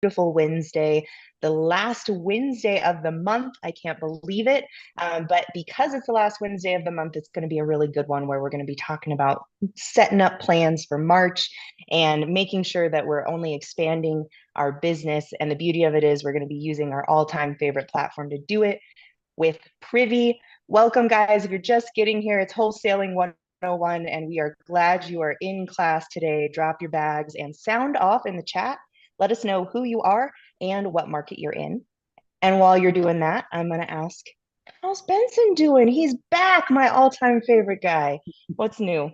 beautiful Wednesday, the last Wednesday of the month. I can't believe it. But because it's the last Wednesday of the month, it's going to be a really good one where we're going to be talking about setting up plans for March and making sure that we're only expanding our business. And the beauty of it is we're going to be using our all-time favorite platform to do it with Privy. Welcome, guys. If you're just getting here, it's Wholesaling 101, and we are glad you are in class today. Drop your bags and sound off in the chat. Let us know who you are and what market you're in. And while you're doing that, I'm going to ask, how's Benson doing? He's back, my all-time favorite guy. What's new?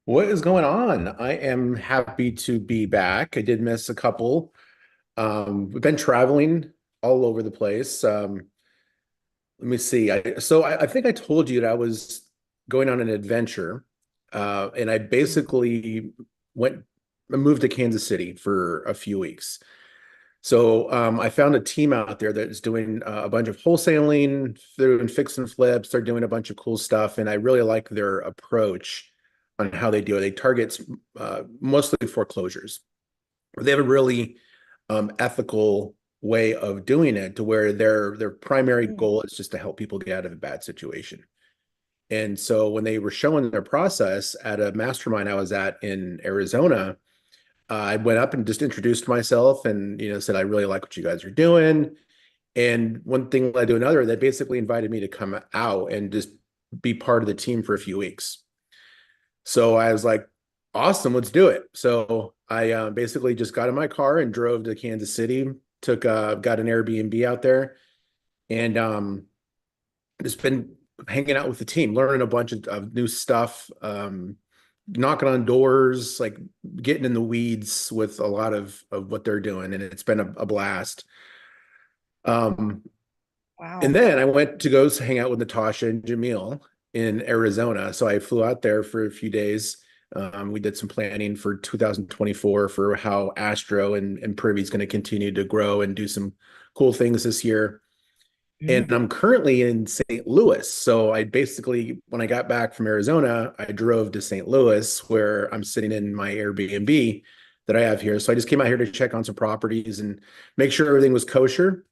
What is going on? I am happy to be back. I did miss a couple. We've been traveling all over the place. Let me see. I think I told you that I was going on an adventure, and I basically I moved to Kansas City for a few weeks. So I found a team out there that's doing a bunch of wholesaling, they're doing fix and flips, they're doing a bunch of cool stuff, and I really like their approach on how they do it. They target mostly foreclosures. They have a really ethical way of doing it to where their primary goal is just to help people get out of a bad situation. And so when they were showing their process at a mastermind I was at in Arizona, I went up and just introduced myself and said I really like what you guys are doing. And one thing led to another that basically invited me to come out and just be part of the team for a few weeks. So I was like, awesome, let's do it. So I basically just got in my car and drove to Kansas City, got an Airbnb out there, and just been hanging out with the team, learning a bunch of new stuff, knocking on doors, like getting in the weeds with a lot of what they're doing. And it's been a blast. Um, and Wow. then I went to go hang out with Natasha and Jamil in Arizona. So I flew out there for a few days. We did some planning for 2024 for how Astro and Privy is going to continue to grow and do some cool things this year. And I'm currently in St. Louis. So I basically, when I got back from Arizona, I drove to St. Louis where I'm sitting in my Airbnb that I have here. So I just came out here to check on some properties and make sure everything was kosher.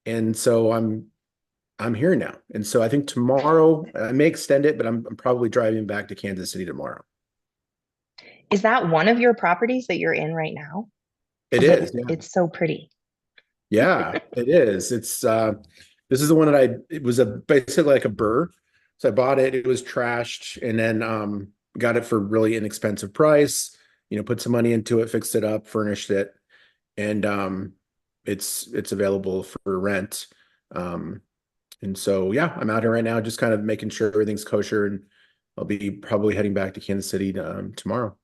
And so I'm here now. And so I think tomorrow I may extend it, but I'm probably driving back to Kansas City tomorrow. Is that one of your properties that you're in right now? It Because is, yeah. it's so pretty. Yeah, it is. It's this is the one that it was basically like a burr. So I bought it, it was trashed, and then got it for really inexpensive price, put some money into it, fixed it up, furnished it, and it's available for rent. Um and so yeah, I'm out here right now just kind of making sure everything's kosher, and I'll be probably heading back to Kansas City tomorrow.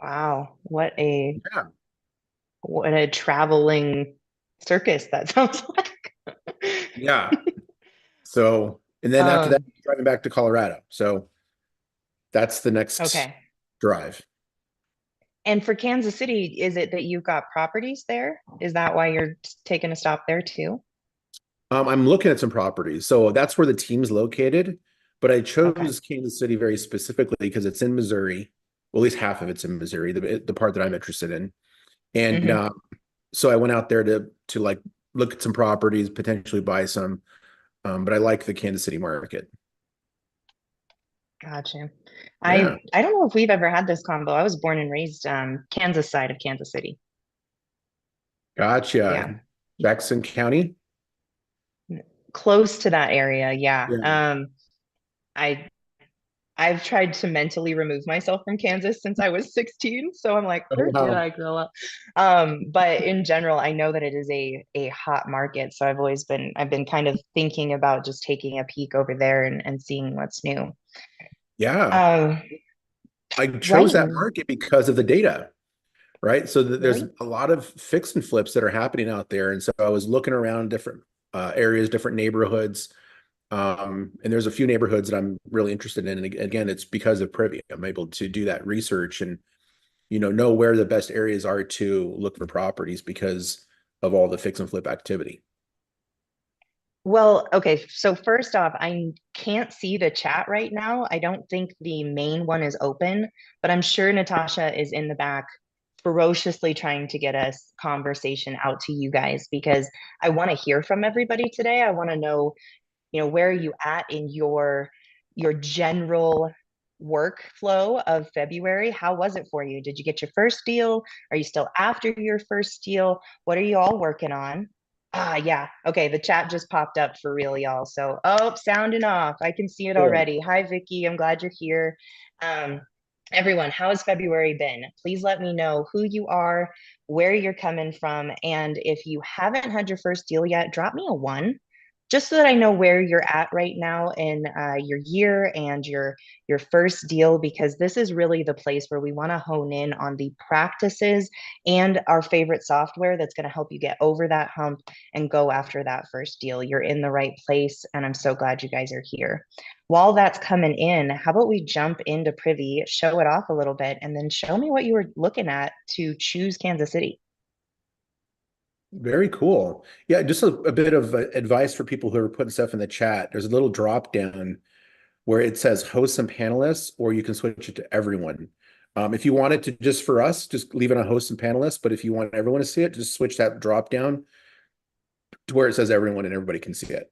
Wow. Yeah. What a traveling circus that sounds like. Yeah. So, and then after that, Um, driving back to Colorado. So that's the next okay. drive. And for Kansas City, is it that you've got properties there? Is that why you're taking a stop there too? I'm looking at some properties. So that's where the team's located. But I Okay. chose Kansas City very specifically because it's in Missouri. Well, at least half of it's in Missouri, the part that I'm interested in. And Hmm. so I went out there to like look at some properties, potentially buy some. But I like the Kansas City market. Gotcha. Yeah. I don't know if we've ever had this combo. I was born and raised Kansas side of Kansas City. Gotcha. Yeah. Jackson County. Close to that area, yeah. Yeah. I I've tried to mentally remove myself from Kansas since I was 16. So I'm like, Oh, where did wow. I grow up? But in general, I know that it is a hot market. So I've been kind of thinking about just taking a peek over there and seeing what's new. Yeah. Um, I right, chose that market because of the data, right? So there's right. a lot of fix and flips that are happening out there. And so I was looking around different areas, different neighborhoods. And there's a few neighborhoods that I'm really interested in. And again, it's because of Privy. I'm able to do that research and, know where the best areas are to look for properties because of all the fix and flip activity. Well, okay. So first off, I can't see the chat right now. I don't think the main one is open, but I'm sure Natasha is in the back ferociously trying to get us conversation out to you guys because I want to hear from everybody today. I want to know, where are you at in your general workflow of February? How was it for you? Did you get your first deal? Are you still after your first deal? What are you all working on? Yeah. Okay, the chat just popped up for real, y'all. So, oh, sounding off. I can see it Cool. already. Hi, Vicky. I'm glad you're here. Um, Everyone, how has February been? Please let me know who you are, where you're coming from, and if you haven't had your first deal yet, drop me a one just so that I know where you're at right now in your year and your first deal, because this is really the place where we want to hone in on the practices and our favorite software that's going to help you get over that hump and go after that first deal. You're in the right place, and I'm so glad you guys are here. While that's coming in, how about we jump into Privy, show it off a little bit, and then show me what you were looking at to choose Kansas City. Very cool. Yeah, just a bit of advice for people who are putting stuff in the chat. There's a little drop down where it says hosts and panelists, or you can switch it to everyone. If you want it to just for us, just leave it on hosts and panelists. But if you want everyone to see it, just switch that drop down to where it says everyone and everybody can see it.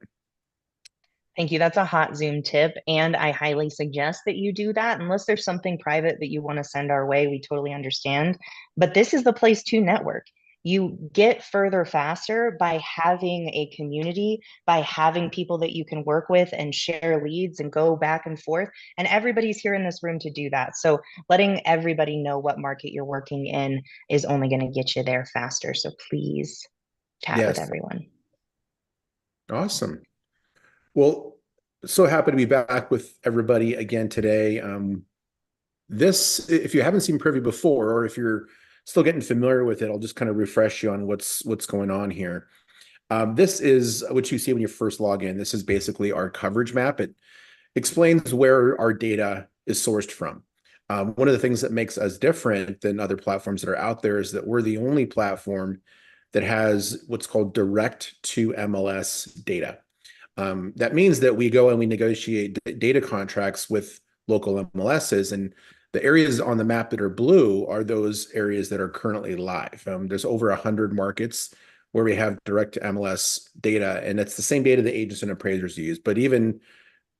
Thank you. That's a hot Zoom tip. And I highly suggest that you do that unless there's something private that you want to send our way. We totally understand. But this is the place to network. You get further faster by having a community, by having people that you can work with and share leads and go back and forth. And everybody's here in this room to do that. So letting everybody know what market you're working in is only going to get you there faster. So please chat with Yes. everyone. Awesome. Well, so happy to be back with everybody again today. This, if you haven't seen Privy before, or if you're still getting familiar with it, I'll just kind of refresh you on what's going on here. This is what you see when you first log in. This is basically our coverage map. It explains where our data is sourced from. One of the things that makes us different than other platforms that are out there is that we're the only platform that has what's called direct to MLS data. That means that we go and we negotiate data contracts with local MLSs, and the areas on the map that are blue are those areas that are currently live. There's over 100 markets where we have direct to MLS data, and it's the same data that agents and appraisers use, but even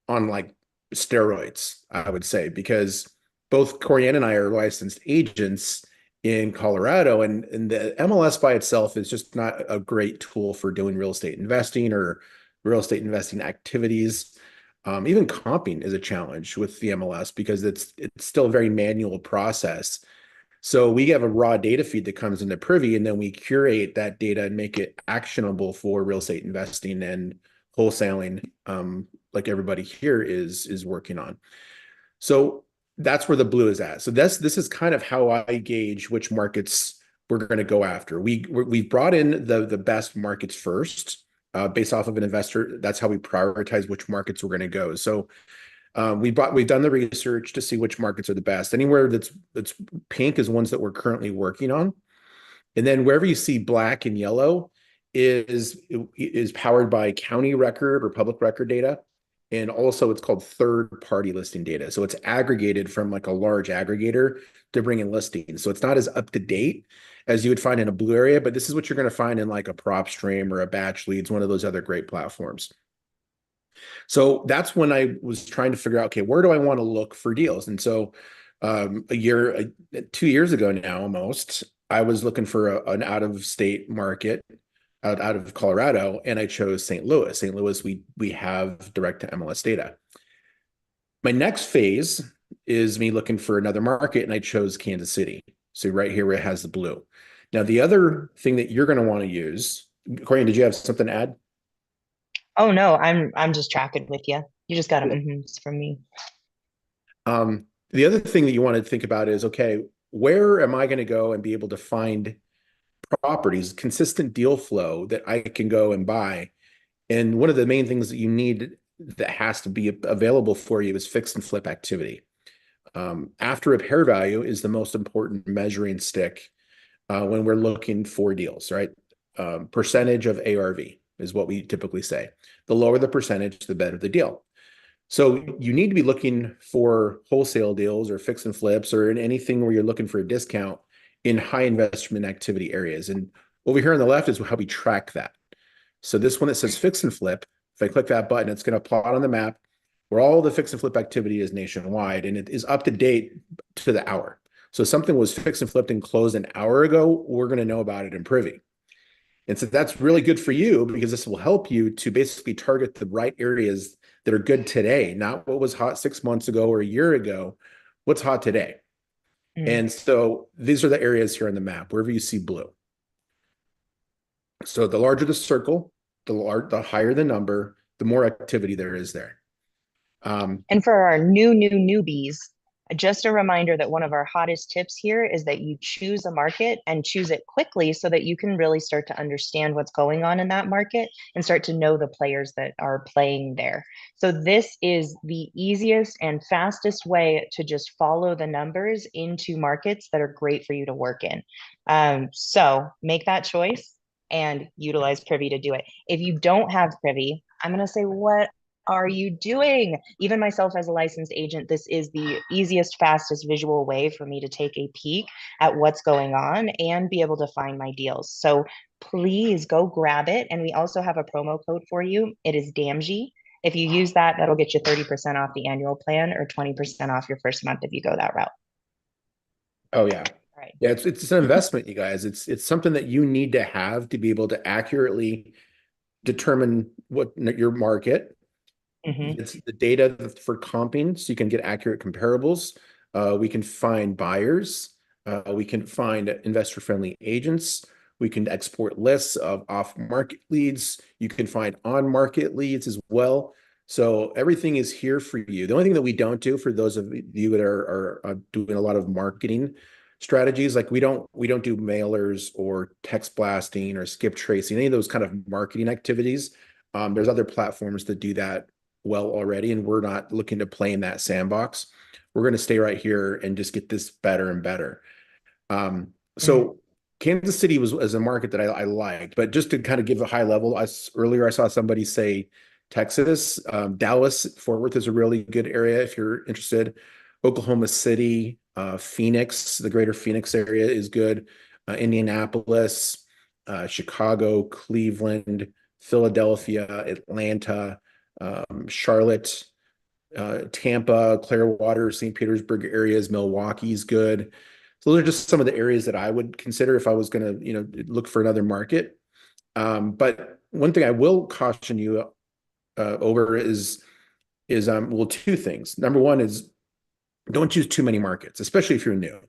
on like steroids, I would say, because both Corianne and I are licensed agents in Colorado, and the MLS by itself is just not a great tool for doing real estate investing or real estate investing activities. Even comping is a challenge with the MLS because it's still a very manual process. So we have a raw data feed that comes into Privy, and then we curate that data and make it actionable for real estate investing and wholesaling, like everybody here is working on. So that's where the blue is at. So this is kind of how I gauge which markets we're going to go after. We've brought in the best markets first, based off of an investor. That's how we prioritize which markets we're going to go. So we've done the research to see which markets are the best. Anywhere that's pink is ones that we're currently working on. And then wherever you see black and yellow is powered by county record or public record data. And also it's called third-party listing data. So it's aggregated from like a large aggregator to bring in listings. So it's not as up to date as you would find in a blue area, but this is what you're going to find in like a PropStream or a Batch Leads, one of those other great platforms. So that's when I was trying to figure out, okay, where do I want to look for deals? And so 2 years ago now, almost, I was looking for an out-of-state market out of Colorado, and I chose St. Louis. St. Louis, we have direct to MLS data. My next phase is me looking for another market, and I chose Kansas City. So right here where it has the blue. Now, the other thing that you're going to want to use, Corian, did you have something to add? Oh no, I'm just tracking with you. You just got a mm-hmms from me. The other thing that you want to think about is, okay, where am I going to go and be able to find properties, consistent deal flow that I can go and buy? And one of the main things that you need that has to be available for you is fix and flip activity. After repair value is the most important measuring stick when we're looking for deals, right? Percentage of ARV is what we typically say. The lower the percentage, the better the deal. So you need to be looking for wholesale deals or fix and flips or in anything where you're looking for a discount in high investment activity areas. And over here on the left is how we track that. So this one that says fix and flip, if I click that button, it's going to plot on the map where all the fix and flip activity is nationwide, and it is up to date to the hour. So if something was fixed and flipped and closed an hour ago, we're going to know about it in Privy. And so that's really good for you because this will help you to basically target the right areas that are good today, not what was hot 6 months ago or a year ago, what's hot today. Mm. And so these are the areas here on the map, wherever you see blue. So the larger the circle, the higher the number, the more activity there is there. And for our new newbies, just a reminder that one of our hottest tips here is that you choose a market and choose it quickly so that you can really start to understand what's going on in that market and start to know the players that are playing there. So this is the easiest and fastest way to just follow the numbers into markets that are great for you to work in. So make that choice and utilize Privy to do it. If you don't have Privy, I'm going to say, what are you doing? Even myself as a licensed agent, this is the easiest, fastest visual way for me to take a peek at what's going on and be able to find my deals. So please go grab it. And we also have a promo code for you. It is DAMG. If you use that, that'll get you 30% off the annual plan or 20% off your first month if you go that route. Oh yeah. All right. Yeah, it's an investment, you guys. It's something that you need to have to be able to accurately determine what your market. Mm-hmm. It's the data for comping, so you can get accurate comparables. We can find buyers. We can find investor-friendly agents. We can export lists of off-market leads. You can find on-market leads as well. So everything is here for you. The only thing that we don't do for those of you that are doing a lot of marketing strategies, like we don't do mailers or text blasting or skip tracing, any of those kind of marketing activities. There's other platforms that do that well already, and we're not looking to play in that sandbox. We're going to stay right here and just get this better and better. Mm-hmm. So Kansas City was a market that I liked, but just to kind of give a high level, earlier I saw somebody say Texas, Dallas, Fort Worth is a really good area if you're interested. Oklahoma City, Phoenix, the greater Phoenix area is good. Indianapolis, Chicago, Cleveland, Philadelphia, Atlanta, Charlotte, Tampa, Clearwater, St. Petersburg areas, Milwaukee's good. So those are just some of the areas that I would consider if I was going to, look for another market. But one thing I will caution you over is well, two things. Number one is don't choose too many markets, especially if you're new.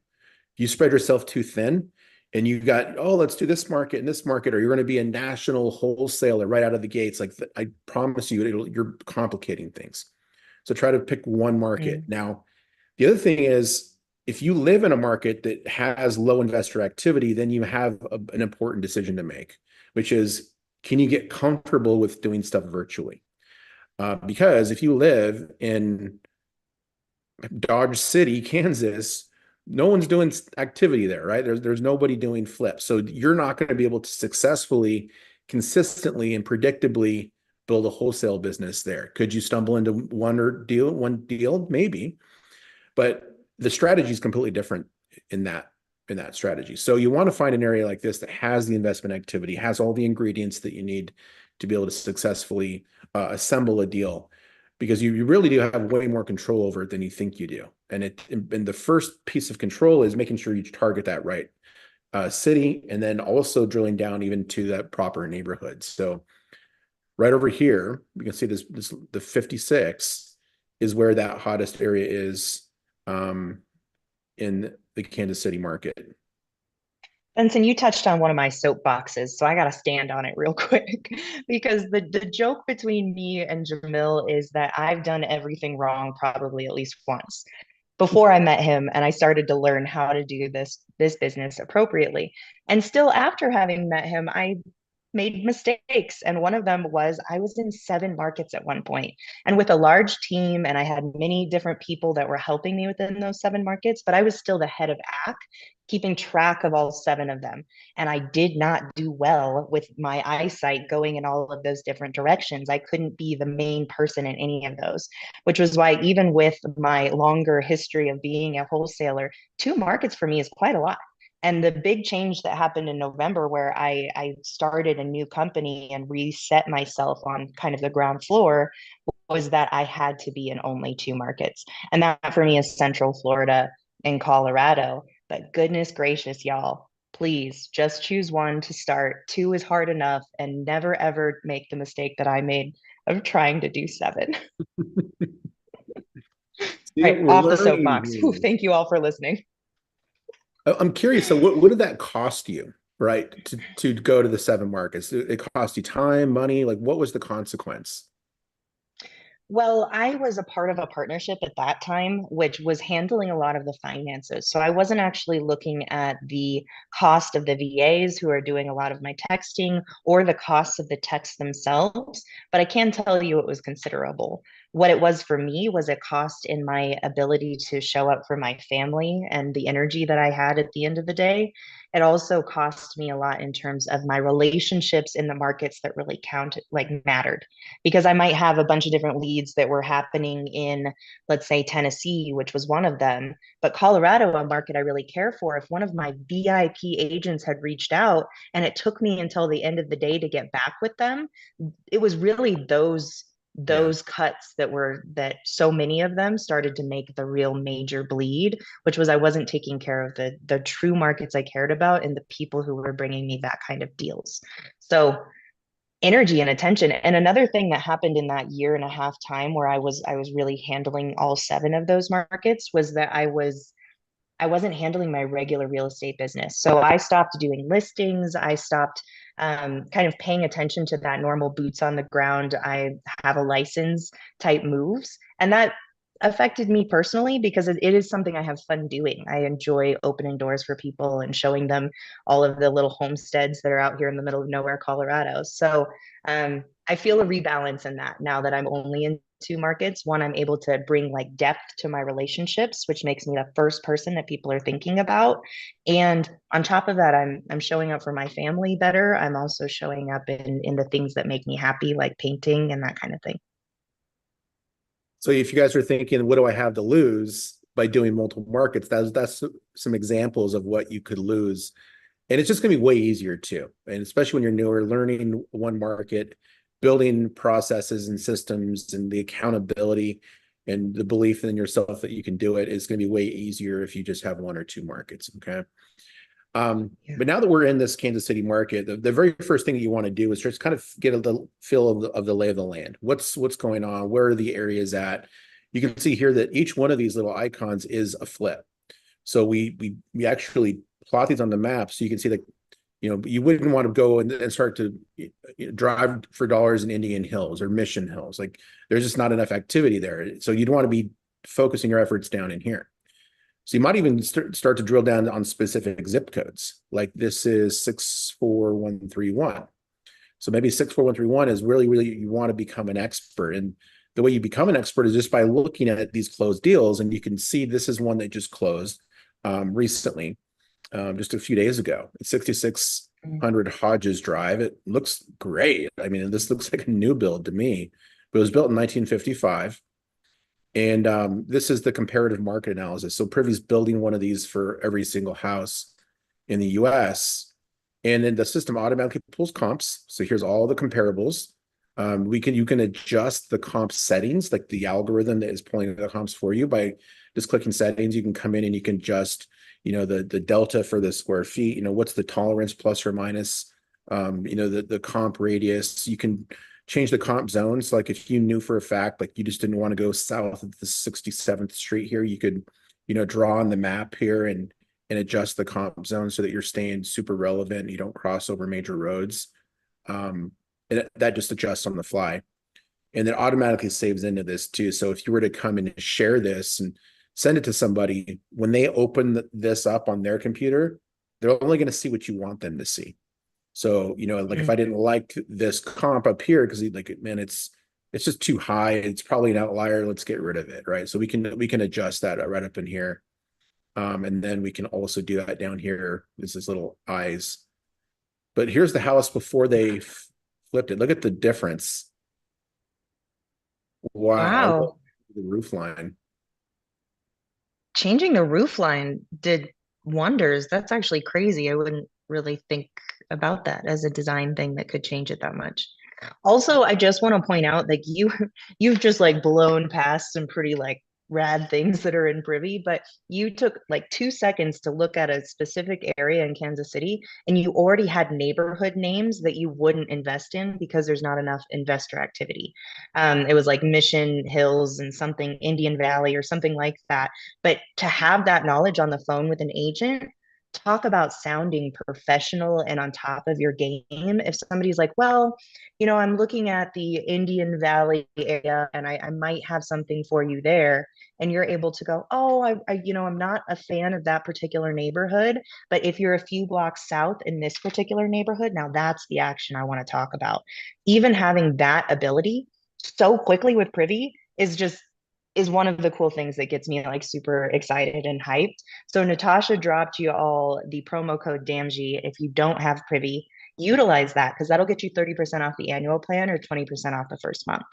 You spread yourself too thin and you got, oh, let's do this market and this market, or you're going to be a national wholesaler right out of the gates. Like I promise you, you're complicating things. So try to pick one market. Mm-hmm. Now, the other thing is if you live in a market that has low investor activity, then you have an important decision to make, which is, can you get comfortable with doing stuff virtually? Because if you live in Dodge City, Kansas, no one's doing activity there, right? There's nobody doing flips. So you're not going to be able to successfully, consistently, and predictably build a wholesale business there. Could you stumble into one deal? Maybe, but the strategy is completely different in that strategy. So you want to find an area like this that has the investment activity, has all the ingredients that you need to be able to successfully assemble a deal, because you really do have way more control over it than you think you do. And the first piece of control is making sure you target that right city, and then also drilling down even to that proper neighborhood. So right over here, you can see this the 56 is where that hottest area is in the Kansas City market. Benson, you touched on one of my soapboxes, so I got to stand on it real quick because the joke between me and Jamil is that I've done everything wrong probably at least once before I met him and I started to learn how to do this business appropriately. And still after having met him, I made mistakes. And one of them was I was in 7 markets at one point and with a large team, and I had many different people that were helping me within those 7 markets, but I was still the head of ACK, keeping track of all 7 of them. And I did not do well with my eyesight going in all of those different directions. I couldn't be the main person in any of those, which was why, even with my longer history of being a wholesaler, 2 markets for me is quite a lot. And the big change that happened in November, where I started a new company and reset myself on kind of the ground floor, was that I had to be in only two markets. And that for me is Central Florida and Colorado. But goodness gracious, y'all, please just choose one to start. Two is hard enough, and never ever make the mistake that I made of trying to do seven. See, All right, we're off the learning soapbox. Whew, here. thank you all for listening. I'm curious. So what did that cost you, right? To go to the seven markets? It cost you time, money. Like what was the consequence? Well, I was a part of a partnership at that time, which was handling a lot of the finances. So I wasn't actually looking at the cost of the VAs who are doing a lot of my texting or the costs of the texts themselves, but I can tell you it was considerable. What it was for me was a cost in my ability to show up for my family and the energy that I had at the end of the day. It also cost me a lot in terms of my relationships in the markets that really counted, like mattered, because I might have a bunch of different leads that were happening in, let's say, Tennessee, which was one of them. But Colorado, a market I really care for, if one of my VIP agents had reached out and it took me until the end of the day to get back with them, it was really Yeah. those cuts that so many of them started to make the real major bleed, which was I wasn't taking care of the true markets I cared about and the people who were bringing me that kind of deals. So energy and attention. And another thing that happened in that year and a half time where I was really handling all seven of those markets was that I wasn't handling my regular real estate business. So I stopped doing listings. I stopped kind of paying attention to that normal boots on the ground. I have a license type moves. And that affected me personally because it is something I have fun doing. I enjoy opening doors for people and showing them all of the little homesteads that are out here in the middle of nowhere, Colorado. So I feel a rebalance in that now that I'm only in two markets. One, I'm able to bring like depth to my relationships, which makes me the first person that people are thinking about. And on top of that, I'm showing up for my family better. I'm also showing up in the things that make me happy, like painting and that kind of thing. So if you guys are thinking, what do I have to lose by doing multiple markets? That's some examples of what you could lose. And it's just going to be way easier too. And especially when you're newer, learning one market, building processes and systems and the accountability and the belief in yourself that you can do it is going to be way easier if you just have one or two markets. Okay. Yeah. But now that we're in this Kansas City market, the very first thing that you want to do is just kind of get a little feel of the lay of the land. What's going on? Where are the areas at? You can see here that each one of these little icons is a flip. So we actually plot these on the map so you can see that you wouldn't want to go and start to drive for dollars in Indian Hills or Mission Hills. Like there's just not enough activity there. So you'd want to be focusing your efforts down in here. So you might even start to drill down on specific zip codes. Like this is 64131. So maybe 64131 is really you want to become an expert. And the way you become an expert is just by looking at these closed deals. And you can see this is one that just closed recently, just a few days ago. It's 6600 Hodges Drive. It looks great. I mean, this looks like a new build to me, but it was built in 1955. And this is the comparative market analysis. So Privy's building one of these for every single house in the US. And then the system automatically pulls comps. So here's all the comparables. You can adjust the comp settings, like the algorithm that is pulling the comps for you by just clicking settings. You can come in and you can adjust, the delta for the square feet, what's the tolerance plus or minus, the comp radius. You can change the comp zones. Like if you knew for a fact, like you just didn't want to go south of the 67th Street here, you could, draw on the map here and adjust the comp zone so that you're staying super relevant and you don't cross over major roads. And that just adjusts on the fly. And it automatically saves into this too. So if you were to come and share this and send it to somebody, when they open this up on their computer, they're only going to see what you want them to see. So, like if I didn't like this comp up here, because like, man, it's just too high. It's probably an outlier. Let's get rid of it. Right. So we can adjust that right up in here. And then we can also do that down here. This is little eyes. But here's the house before they flipped it. Look at the difference. Wow. Wow. The roof line. Changing the roof line did wonders. That's actually crazy. I wouldn't really think about that as a design thing that could change it that much. Also, I just want to point out, like, you've just like blown past some pretty like rad things that are in Privy, but you took like 2 seconds to look at a specific area in Kansas City, and you already had neighborhood names that you wouldn't invest in because there's not enough investor activity. It was like Mission Hills and something Indian Valley or something like that. But to have that knowledge on the phone with an agent, talk about sounding professional and on top of your game. If somebody's like, well, I'm looking at the Indian Valley area and I might have something for you there. And you're able to go, oh, I'm not a fan of that particular neighborhood, but if you're a few blocks south in this particular neighborhood, now that's the action I want to talk about. Even having that ability so quickly with Privy is one of the cool things that gets me like super excited and hyped. So Natasha dropped you all the promo code DAMG. If you don't have Privy, utilize that because that'll get you 30% off the annual plan or 20% off the first month.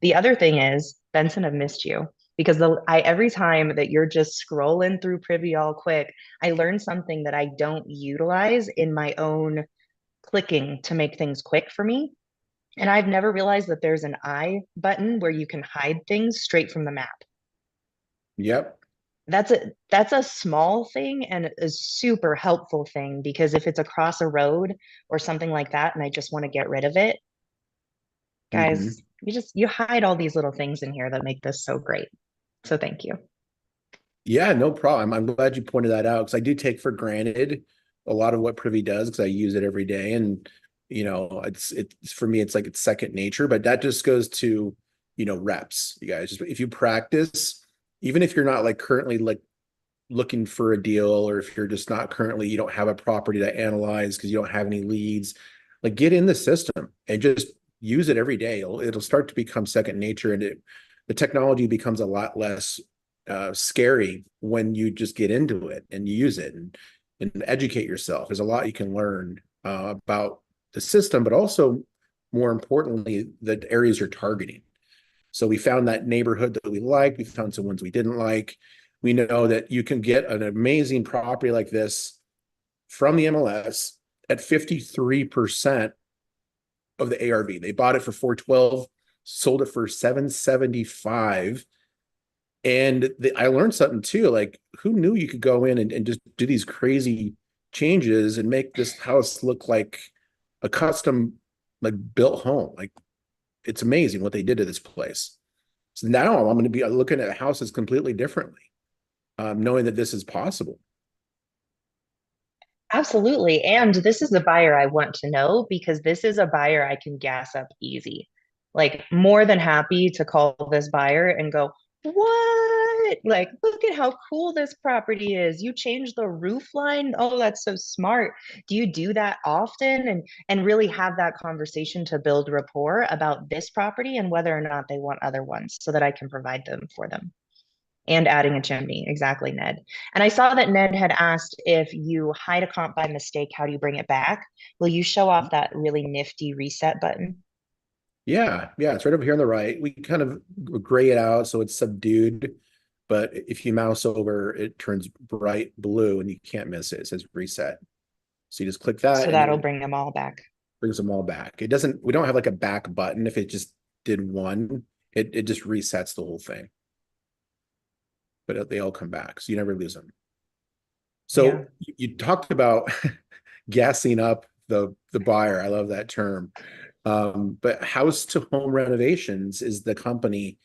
The other thing is, Benson, I've missed you because every time that you're just scrolling through Privy all quick, I learn something that I don't utilize in my own clicking to make things quick for me. And I've never realized that there's an I button where you can hide things straight from the map. Yep. That's a small thing and a super helpful thing because if it's across a road or something like that and I just want to get rid of it, Hmm. guys, you hide all these little things in here that make this so great. So thank you. Yeah, no problem. I'm glad you pointed that out because I do take for granted a lot of what Privy does because I use it every day. And, it's for me, it's like it's second nature, but that just goes to, reps, you guys. Just if you practice, even if you're not like currently like looking for a deal, or if you're just not currently, you don't have a property to analyze because you don't have any leads, like get in the system and just use it every day. It'll start to become second nature, and the technology becomes a lot less scary when you just get into it and you use it and educate yourself. There's a lot you can learn about the system, but also more importantly, the areas you're targeting. So we found that neighborhood that we liked. We found some ones we didn't like. We know that you can get an amazing property like this from the MLS at 53% of the ARV. They bought it for 412, sold it for 775. And I learned something too. Like, who knew you could go in and just do these crazy changes and make this house look like a custom, like built home? Like, it's amazing what they did to this place. So now I'm going to be looking at houses completely differently, knowing that this is possible. Absolutely. And this is the buyer I want to know because this is a buyer I can gas up easy. Like, more than happy to call this buyer and go, what? Like, look at how cool this property is. You changed the roof line. Oh, that's so smart. Do you do that often? And really have that conversation to build rapport about this property and whether or not they want other ones so that I can provide them for them. And adding a chimney. Exactly, Ned. And I saw that Ned had asked if you hide a comp by mistake, how do you bring it back? Will you show off that really nifty reset button? Yeah, yeah, it's right over here on the right. We kind of gray it out so it's subdued, but if you mouse over, it turns bright blue and you can't miss it. It says reset. So you just click that So and that'll it bring them all back. brings them all back. We don't have like a back button. If it just did one, it just resets the whole thing, but they all come back. So you never lose them. Yeah. So you talked about gassing up the buyer. I love that term. But House to Home Renovations is the company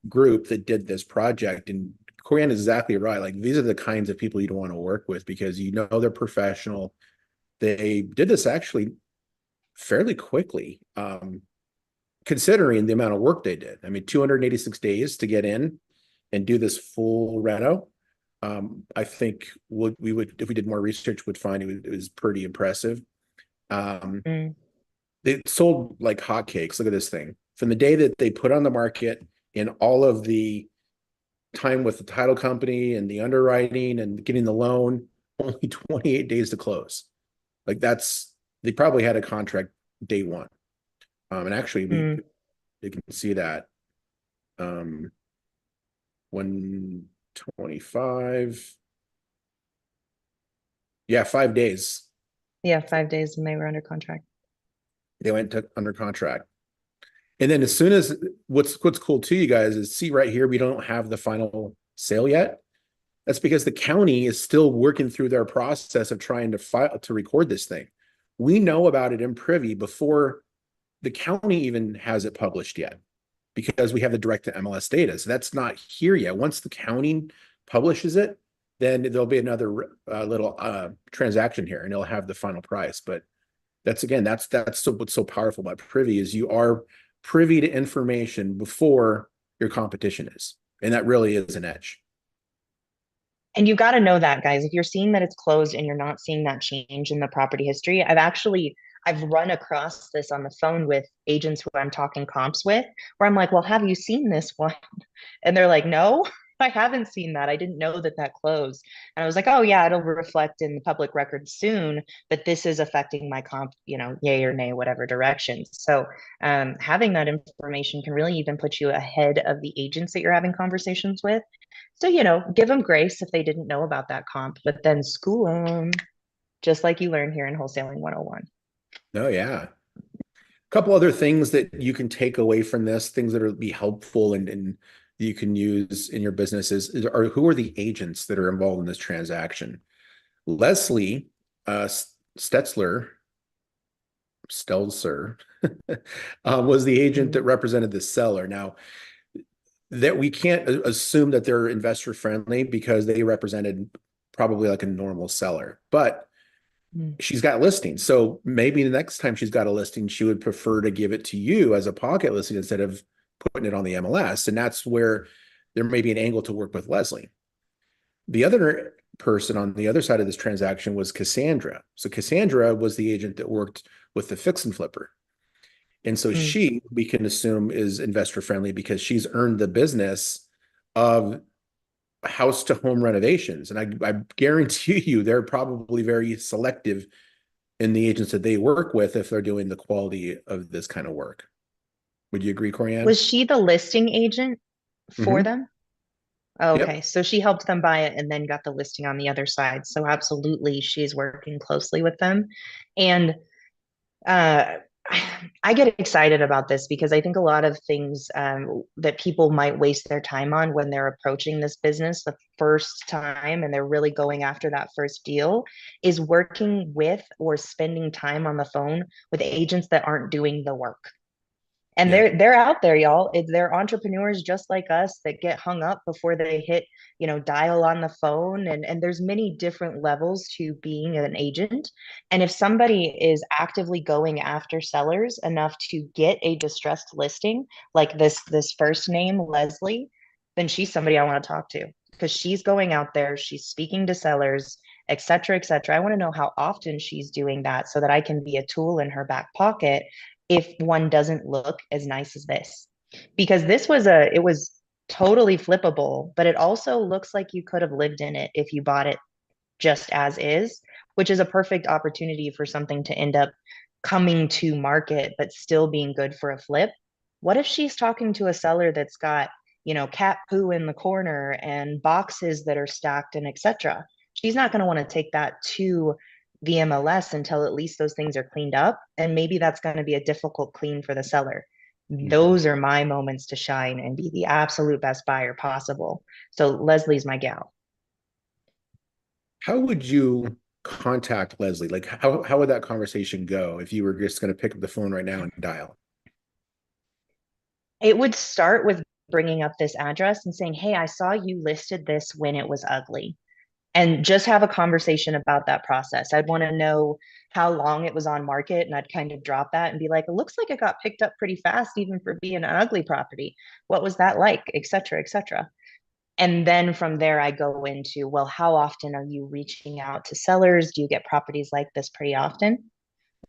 group that did this project. And Corianne is exactly right. Like, these are the kinds of people you'd want to work with because they're professional. They did this actually fairly quickly, considering the amount of work they did. I mean, 286 days to get in and do this full reno. I think we would, if we did more research, would find it was pretty impressive. Um, Mm. they sold like hotcakes. Look at this thing. From the day that they put on the market and all of the time with the title company and the underwriting and getting the loan, only 28 days to close. Like, they probably had a contract day one. And actually Mm. you can see that 125 Yeah, 5 days. Yeah, 5 days and they were under contract. They went to under contract. And then as soon as what's cool too, you guys, is see right here, we don't have the final sale yet. That's because the county is still working through their process of trying to file to record this thing. We know about it in privy before the county even has it published yet, because we have the direct to MLS data. So that's not here yet. Once the county publishes it, then there'll be another little transaction here, and it'll have the final price. But that's again, that's what's so powerful about privy is you are privy to information before your competition is, and that really is an edge. And you got to know that, guys. If you're seeing that it's closed and you're not seeing that change in the property history, I've run across this on the phone with agents who I'm talking comps with, where I'm like, well, have you seen this one? And they're like, no, I haven't seen that. I didn't know that that closed. And I was like, oh yeah, it'll reflect in the public record soon, but this is affecting my comp, yay or nay, whatever direction. So having that information can really even put you ahead of the agents that you're having conversations with. So, give them grace if they didn't know about that comp, but then school them, just like you learn here in Wholesaling 101. Oh yeah. A couple other things that you can take away from this, things that will be helpful and you can use in your business are who are the agents that are involved in this transaction? Leslie Stetzler, Stelzer, was the agent that Mm. represented the seller. Now, that we can't assume that they're investor friendly because they represented probably like a normal seller, but Mm. she's got listings. So maybe the next time she's got a listing, she would prefer to give it to you as a pocket listing instead of putting it on the MLS. And that's where there may be an angle to work with Leslie. The other person on the other side of this transaction was Cassandra. So Cassandra was the agent that worked with the fix and flipper. And so Mm. she, we can assume, is investor friendly because she's earned the business of house to home renovations. And I guarantee you they're probably very selective in the agents that they work with if they're doing the quality of this kind of work. Would you agree, Corianne? Was she the listing agent for Mm-hmm. them? Oh, Yep. okay. So she helped them buy it and then got the listing on the other side. So absolutely, she's working closely with them. And uh, I get excited about this because I think a lot of things that people might waste their time on when they're approaching this business the first time and they're really going after that first deal is working with or spending time on the phone with agents that aren't doing the work. And Yep. they're out there, y'all. They're entrepreneurs just like us that get hung up before they hit, dial on the phone. And there's many different levels to being an agent. And if somebody is actively going after sellers enough to get a distressed listing, like this first name, Leslie, then she's somebody I want to talk to because she's going out there, she's speaking to sellers, et cetera, et cetera. I want to know how often she's doing that so that I can be a tool in her back pocket if one doesn't look as nice as this. Because it was totally flippable, but it also looks like you could have lived in it if you bought it just as is, which is a perfect opportunity for something to end up coming to market, but still being good for a flip. What if she's talking to a seller that's got, cat poo in the corner and boxes that are stacked and etc.? She's not going to want to take that to the MLS until at least those things are cleaned up. And maybe that's going to be a difficult clean for the seller. Mhm. Those are my moments to shine and be the absolute best buyer possible. So Leslie's my gal. How would you contact Leslie? Like how would that conversation go if you were just going to pick up the phone right now and dial? It would start with bringing up this address and saying, hey, I saw you listed this when it was ugly. And just have a conversation about that process. I'd want to know how long it was on market, and I'd kind of drop that and be like, it looks like it got picked up pretty fast, even for being an ugly property. What was that like, et cetera, et cetera. And then from there, I go into, well, how often are you reaching out to sellers? Do you get properties like this pretty often?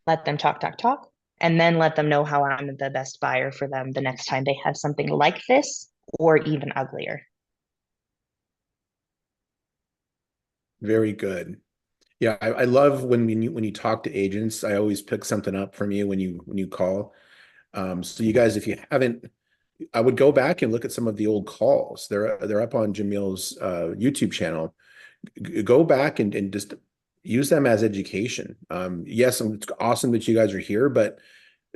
Let them talk, talk, talk, and then let them know how I'm the best buyer for them the next time they have something like this or even uglier. Very good. Yeah, I love when you talk to agents. I always pick something up from you when you call. So you guys, if you haven't, I would go back and look at some of the old calls. They're up on Jamil's YouTube channel. Go back and just use them as education. Yes, it's awesome that you guys are here, but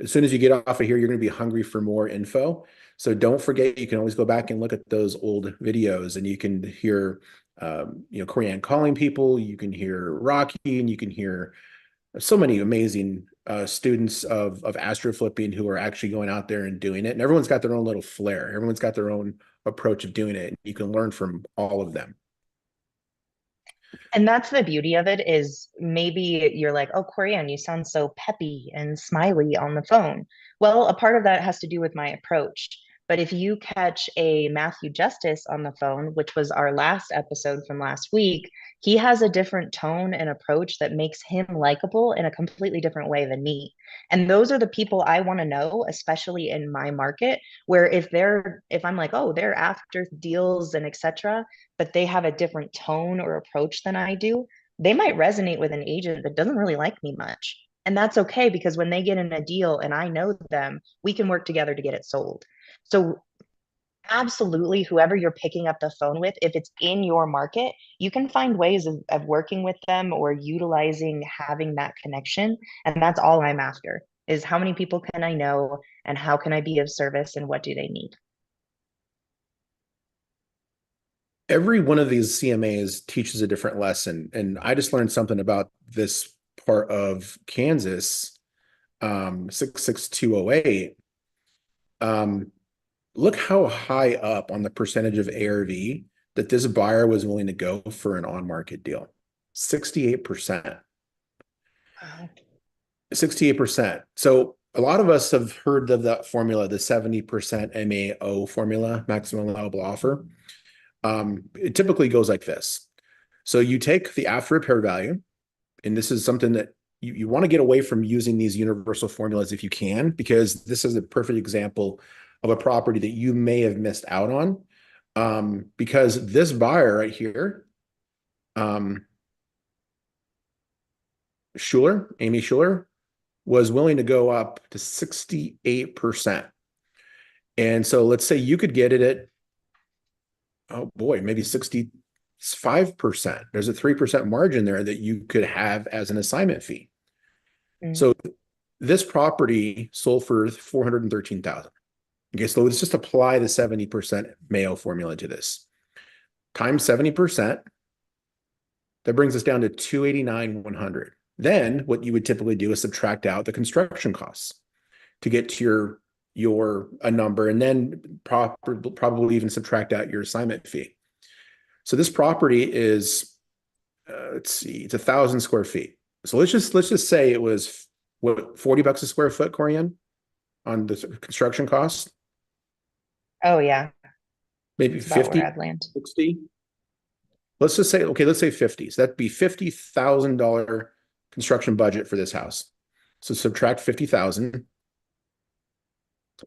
as soon as you get off of here, you're going to be hungry for more info. So don't forget, you can always go back and look at those old videos, and you can hear, Corianne calling people. You can hear Rocky, and you can hear so many amazing students of astro flipping who are actually going out there and doing it. And everyone's got their own little flair. Everyone's got their own approach of doing it. You can learn from all of them. And that's the beauty of it is maybe you're like, oh, Corianne, you sound so peppy and smiley on the phone. Well, a part of that has to do with my approach. But if you catch a Matthew Justice on the phone, which was our last episode from last week, he has a different tone and approach that makes him likable in a completely different way than me. And those are the people I want to know, especially in my market, where if I'm like, oh, they're after deals and etc., but they have a different tone or approach than I do, they might resonate with an agent that doesn't really like me much. And that's okay because when they get in a deal and I know them, we can work together to get it sold. So, absolutely, whoever you're picking up the phone with, if it's in your market, you can find ways of working with them or utilizing having that connection. And that's all I'm after is how many people can I know and how can I be of service and what do they need? Every one of these CMAs teaches a different lesson. And I just learned something about this part of Kansas, 66208. Um, Look how high up on the percentage of ARV that this buyer was willing to go for an on-market deal. 68%. Wow. 68%. So a lot of us have heard of that formula, the 70% MAO formula, maximum allowable offer. It typically goes like this. So you take the after repair value, and this is something that you want to get away from using these universal formulas if you can, because this is a perfect example of a property that you may have missed out on. Because this buyer right here, um, Amy Schuler, was willing to go up to 68%. And so let's say you could get it at, oh boy, maybe 65%. There's a 3% margin there that you could have as an assignment fee. Mm. So this property sold for 413,000. Okay, so let's just apply the 70% Mayo formula to this. Times 70%, that brings us down to 289,100. Then what you would typically do is subtract out the construction costs to get to your a number, and then probably even subtract out your assignment fee. So this property is, let's see, it's 1,000 square feet. So let's just say it was what, $40 a square foot, Corianne, on the construction cost, Oh, yeah. maybe It's about where 50, I'd land. 60. Let's just say, okay, let's say 50. So that'd be $50,000 construction budget for this house. So subtract 50,000.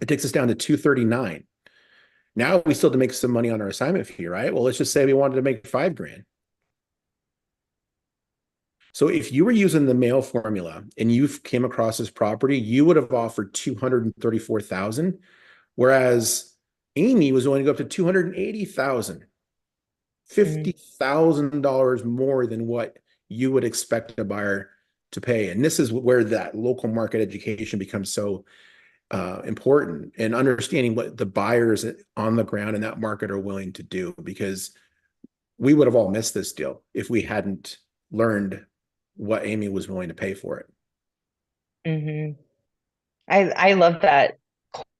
It takes us down to 239. Now we still have to make some money on our assignment fee, right? Well, let's just say we wanted to make 5 grand. So if you were using the mail formula and you came across this property, you would have offered 234,000, whereas Amy was willing to go up to 280,000, Mm. $50,000 more than what you would expect a buyer to pay. And this is where that local market education becomes so important, and understanding what the buyers on the ground in that market are willing to do, because we would have all missed this deal if we hadn't learned what Amy was willing to pay for it. Hmm. I love that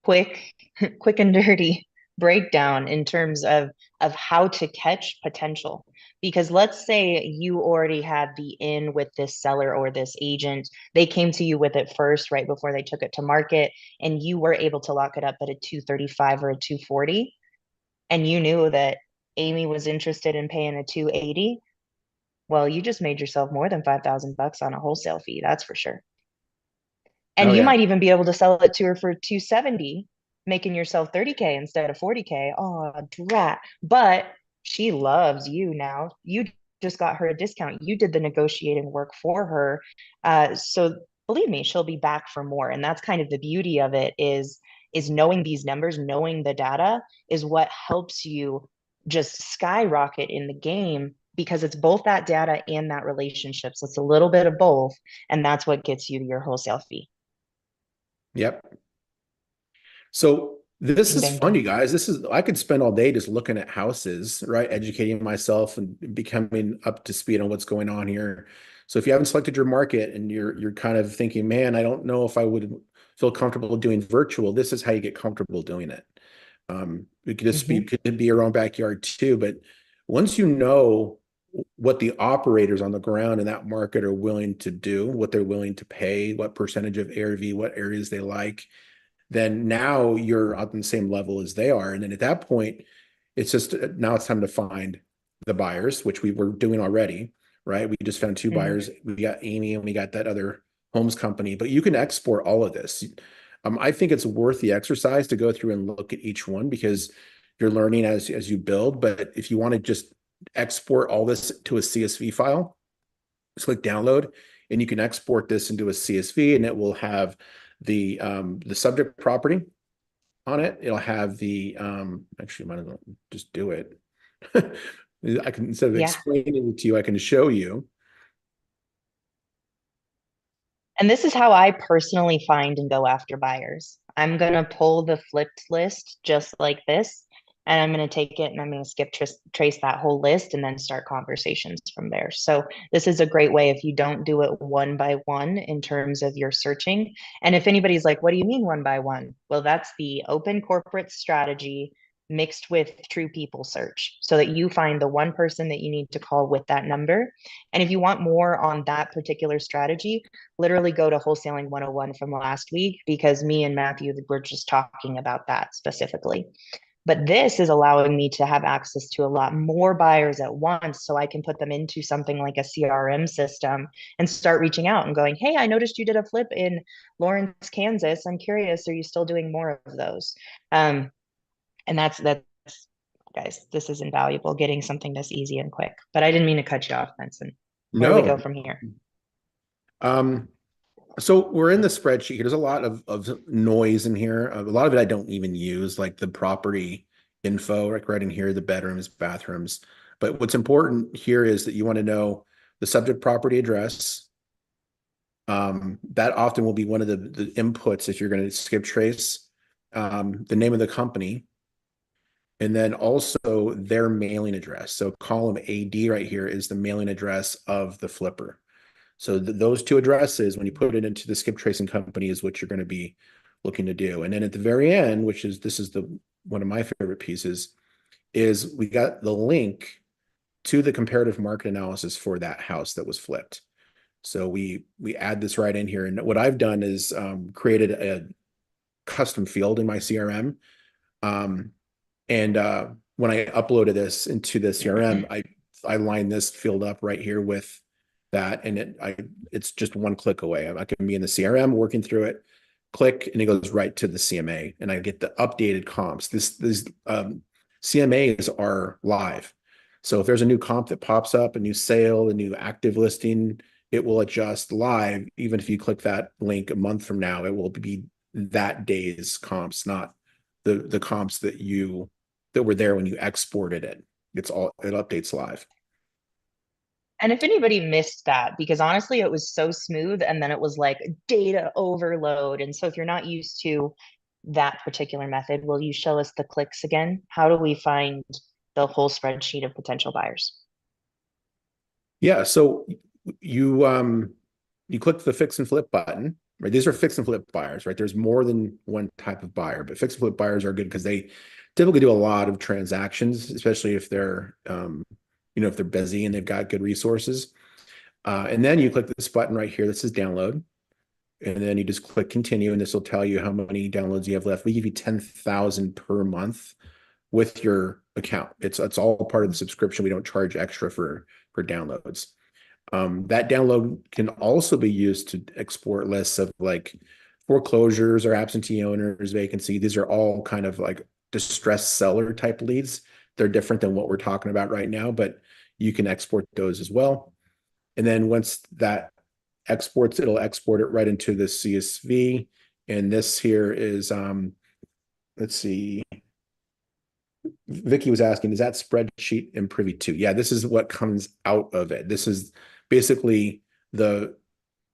quick, quick and dirty breakdown in terms of how to catch potential. Because let's say you already had the in with this seller or this agent. They came to you with it first, right before they took it to market, and you were able to lock it up at a 235 or a 240, and you knew that Amy was interested in paying a 280. Well, you just made yourself more than $5,000 on a wholesale fee, that's for sure. Oh And you yeah. might even be able to sell it to her for 270, making yourself 30K instead of 40K. Oh, drat. But she loves you now. You just got her a discount. You did the negotiating work for her. So believe me, she'll be back for more. And that's kind of the beauty of it is knowing these numbers, knowing the data is what helps you just skyrocket in the game because it's both that data and that relationship. So it's a little bit of both, and that's what gets you to your wholesale fee. Yep. So this Ding, is ding, fun, ding. you guys. I could spend all day just looking at houses, right? Educating myself and becoming up to speed on what's going on here. So if you haven't selected your market and you're kind of thinking, man, I don't know if I would feel comfortable doing virtual, this is how you get comfortable doing it. It could just be Mhm. could be your own backyard too. But once you know what the operators on the ground in that market are willing to do, what they're willing to pay, what percentage of ARV, what areas they like, then now you're on the same level as they are. And then at that point, it's just now it's time to find the buyers, which we were doing already, right? We just found two Mhm. buyers. We got Amy and we got that other homes company, but you can export all of this. I think it's worth the exercise to go through and look at each one because you're learning as you build. But if you want to just export all this to a CSV file, just click download and you can export this into a CSV and it will have the subject property on it. It'll have the actually might as well just do it. I can, instead of Yeah. explaining it to you, I can show you. And this is how I personally find and go after buyers. I'm going to pull the flipped list just like this, and I'm going to take it and I'm going to skip trace that whole list and then start conversations from there. So, this is a great way if you don't do it one by one in terms of your searching. And if anybody's like, what do you mean one by one? Well, that's the open corporate strategy mixed with true people search so that you find the one person that you need to call with that number. And if you want more on that particular strategy, literally go to Wholesaling 101 from last week because me and Matthew were just talking about that specifically. But this is allowing me to have access to a lot more buyers at once so I can put them into something like a CRM system and start reaching out and going, hey, I noticed you did a flip in Lawrence, Kansas. I'm curious, are you still doing more of those? And that's guys, this is invaluable getting something this easy and quick. But I didn't mean to cut you off, Benson. Where do we go No. from here? Um, so we're in the spreadsheet. There's a lot of noise in here. A lot of it I don't even use, like the property info, like right in here, the bedrooms, bathrooms. But what's important here is that you want to know the subject property address. That often will be one of the inputs if you're going to skip trace. The name of the company, and then also their mailing address. So column AD right here is the mailing address of the flipper. So those two addresses, when you put it into the skip tracing company, is what you're going to be looking to do. And then at the very end, which is this is the one of my favorite pieces, is we got the link to the comparative market analysis for that house that was flipped. So we add this right in here. And what I've done is created a custom field in my CRM. Um, and when I uploaded this into the CRM, I line this field up right here with that, and it's just one click away. I can be in the CRM working through it, click, and it goes right to the CMA, and I get the updated comps. This CMAs are live, so if there's a new comp that pops up, a new sale, a new active listing, it will adjust live. Even if you click that link a month from now, it will be that day's comps, not the comps that were there when you exported it. It updates live. And if anybody missed that, because honestly, it was so smooth and then it was like data overload. And so if you're not used to that particular method, will you show us the clicks again? How do we find the whole spreadsheet of potential buyers? Yeah, so you click the fix and flip button, right? These are fix and flip buyers, right? There's more than one type of buyer, but fix and flip buyers are good because they typically do a lot of transactions, especially if they're if they're busy and they've got good resources. And then you click this button right here that says download. And then you just click continue, and this will tell you how many downloads you have left. We give you 10,000 per month with your account. It's all part of the subscription. We don't charge extra for downloads. That download can also be used to export lists of like foreclosures or absentee owners, vacancy. These are all kind of like distressed seller type leads. They're different than what we're talking about right now, but you can export those as well. And then once that exports, it'll export it right into the CSV. And this here is, let's see, Vicky was asking, is that spreadsheet in Privy 2? Yeah, this is what comes out of it. This is basically the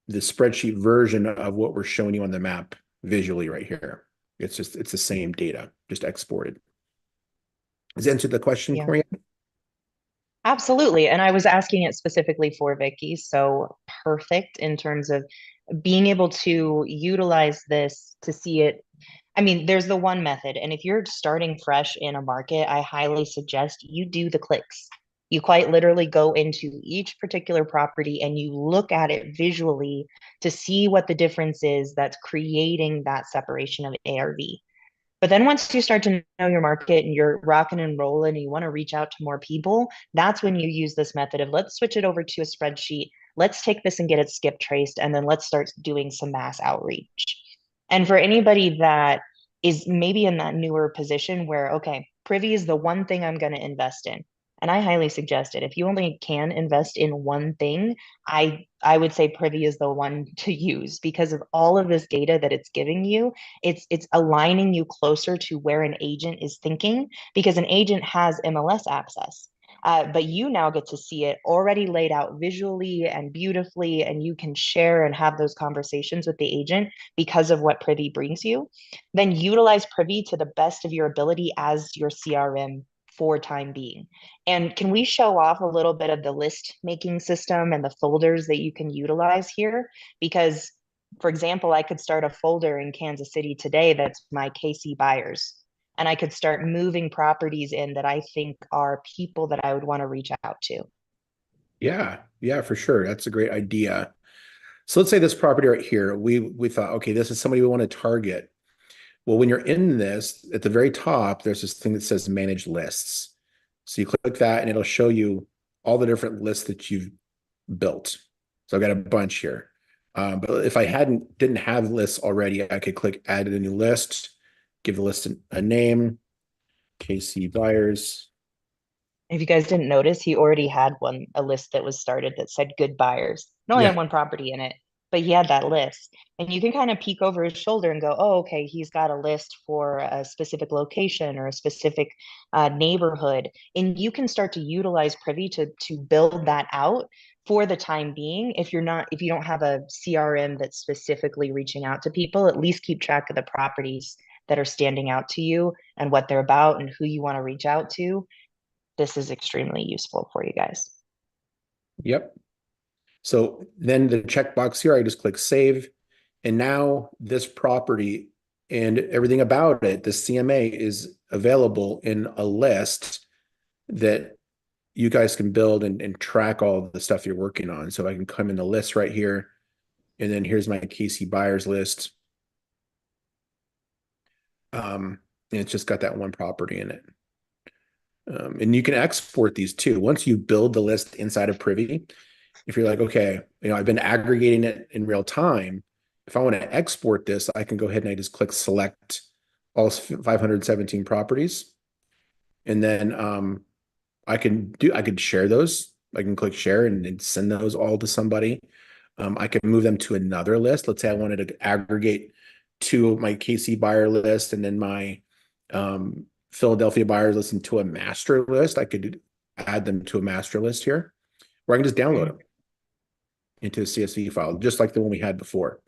spreadsheet version of what we're showing you on the map visually right here. It's the same data, just exported. Does that answer the question Yeah. for you? Absolutely. And I was asking it specifically for Vicky. So perfect in terms of being able to utilize this to see it. I mean, there's the one method. And if you're starting fresh in a market, I highly suggest you do the clicks. You quite literally go into each particular property and you look at it visually to see what the difference is that's creating that separation of ARV. But then once you start to know your market and you're rocking and rolling and you want to reach out to more people, that's when you use this method of let's switch it over to a spreadsheet. Let's take this and get it skip traced, and then let's start doing some mass outreach. And for anybody that is maybe in that newer position where, okay, Privy is the one thing I'm going to invest in. And I highly suggest it. If you only can invest in one thing, I would say Privy is the one to use because of all of this data that it's giving you. It's aligning you closer to where an agent is thinking because an agent has MLS access. But you now get to see it already laid out visually and beautifully, and you can share and have those conversations with the agent because of what Privy brings you. Then utilize Privy to the best of your ability as your CRM for time being. And can we show off a little bit of the list making system and the folders that you can utilize here? Because for example, I could start a folder in Kansas City today that's my KC buyers. And I could start moving properties in that I think are people that I would want to reach out to. Yeah, yeah, for sure. That's a great idea. So let's say this property right here, we thought, okay, this is somebody we want to target. Well, when you're in this, at the very top, there's this thing that says manage lists. So you click that and it'll show you all the different lists that you've built. So I've got a bunch here. But if I didn't have lists already, I could click add a new list, give the list a name, KC buyers. If you guys didn't notice, he already had a list that was started that said good buyers. It only had Yeah. one property in it, but he had that list. And you can kind of peek over his shoulder and go, oh, okay, he's got a list for a specific location or a specific neighborhood. And you can start to utilize Privy to build that out for the time being. If you don't have a CRM that's specifically reaching out to people, at least keep track of the properties that are standing out to you and what they're about and who you want to reach out to. This is extremely useful for you guys. Yep. So then the checkbox here, I just click save. And now this property and everything about it, the CMA is available in a list that you guys can build and track all the stuff you're working on. So I can come in the list right here. And then here's my KC buyers list. And it's just got that one property in it. And you can export these too. Once you build the list inside of Privy, if you're like, okay, I've been aggregating it in real time. If I want to export this, I can go ahead and I just click select all 517 properties. And then I could share those. I can click share and send those all to somebody. I can move them to another list. Let's say I wanted to aggregate two of my KC buyer list and then my Philadelphia buyers list into a master list. I could add them to a master list here, or I can just download them into a CSV file, just like the one we had before.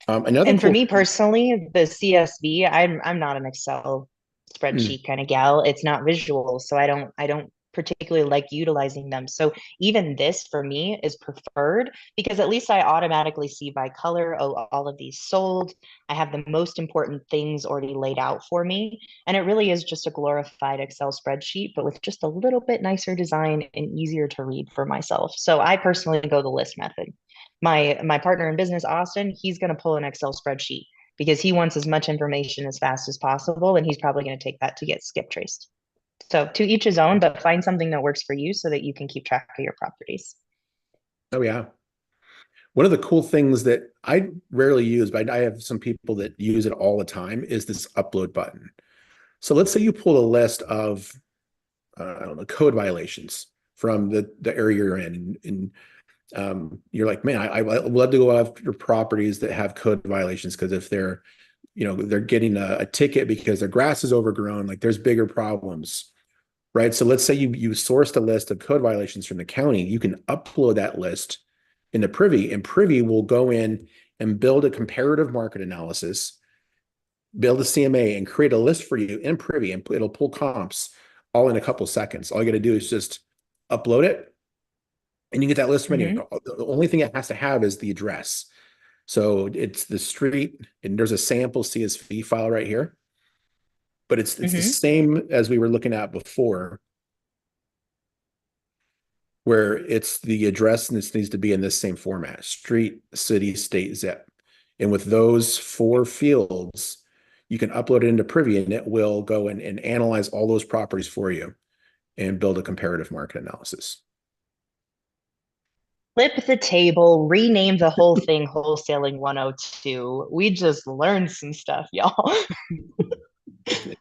Another And for cool me thing. personally, the CSV, I'm not an Excel spreadsheet kind of gal. It's not visual, so I don't particularly like utilizing them. So even this for me is preferred because at least I automatically see by color, oh, all of these sold. I have the most important things already laid out for me. And it really is just a glorified Excel spreadsheet, but with just a little bit nicer design and easier to read for myself. So I personally go the list method. My partner in business, Austin, he's going to pull an Excel spreadsheet because he wants as much information as fast as possible, and he's probably going to take that to get skip traced. So to each his own, but find something that works for you so that you can keep track of your properties. Oh yeah. One of the cool things that I rarely use, but I have some people that use it all the time, is this upload button. So let's say you pull a list of, I don't know, code violations from the area you're in, and you're like, man, I would love to go after properties that have code violations because if they're they're getting a ticket because their grass is overgrown. Like there's bigger problems, right? So let's say you sourced a list of code violations from the county. You can upload that list into Privy, and Privy will go in and build a comparative market analysis, build a CMA, and create a list for you in Privy, and it'll pull comps all in a couple seconds. All you got to do is just upload it, and you get that list from anywhere. Mm-hmm. The only thing it has to have is the address. So it's the street, and there's a sample CSV file right here, but it's the Mm-hmm. same as we were looking at before, where it's the address and this needs to be in this same format: street, city, state, zip. And with those four fields, you can upload it into Privy, and it will go and analyze all those properties for you and build a comparative market analysis. Flip the table, rename the whole thing Wholesaling 102. We just learned some stuff, y'all.